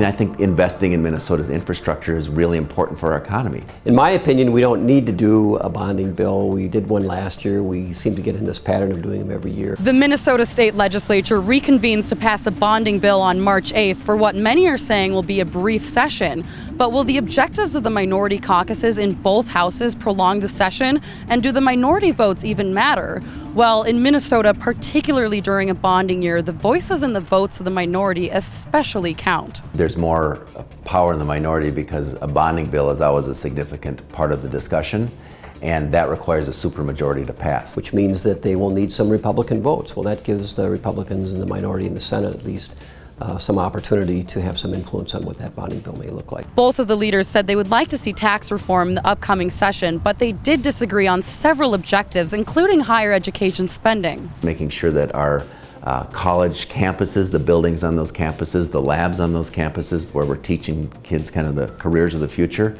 mean, I think investing in Minnesota's infrastructure is really important for our economy. In my opinion, we don't need to do a bonding bill. We did one last year. We seem to get in this pattern of doing them every year. The Minnesota State Legislature reconvenes to pass a bonding bill on March 8th for what many are saying will be a brief session. But will the objectives of the minority caucuses in both houses prolong the session? And do the minority votes even matter? Well, in Minnesota, particularly during a bonding year, the voices and the votes of the minority especially count. There's more power in the minority because a bonding bill is always a significant part of the discussion, and that requires a supermajority to pass. Which means that they will need some Republican votes. Well, that gives the Republicans and the minority in the Senate at least some opportunity to have some influence on what that bonding bill may look like. Both of the leaders said they would like to see tax reform in the upcoming session, but they did disagree on several objectives, including higher education spending. Making sure that our college campuses, the buildings on those campuses, the labs on those campuses where we're teaching kids kind of the careers of the future,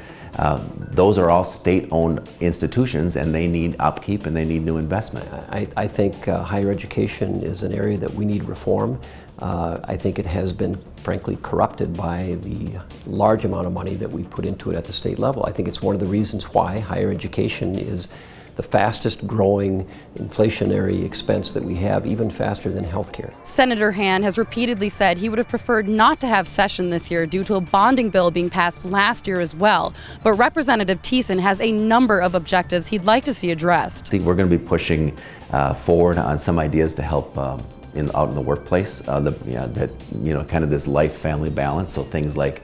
those are all state-owned institutions and they need upkeep and they need new investment. I think higher education is an area that we need reform. I think it has been, frankly, corrupted by the large amount of money that we put into it at the state level. I think it's one of the reasons why higher education is the fastest growing inflationary expense that we have, even faster than healthcare. Senator Han has repeatedly said he would have preferred not to have session this year due to a bonding bill being passed last year as well. But Representative Thiessen has a number of objectives he'd like to see addressed. I think we're going to be pushing forward on some ideas to help out in the workplace, kind of this life-family balance. So things like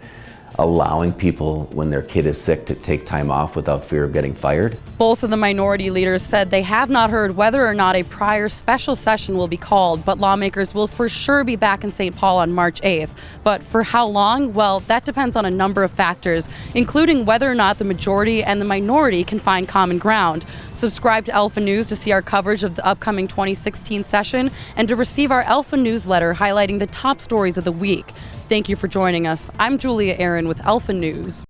allowing people when their kid is sick to take time off without fear of getting fired. Both of the minority leaders said they have not heard whether or not a prior special session will be called, but lawmakers will for sure be back in St. Paul on March 8th. But for how long? Well, that depends on a number of factors, including whether or not the majority and the minority can find common ground. Subscribe to Alpha News to see our coverage of the upcoming 2016 session and to receive our Alpha newsletter highlighting the top stories of the week. Thank you for joining us. I'm Julia Aaron with Alpha News.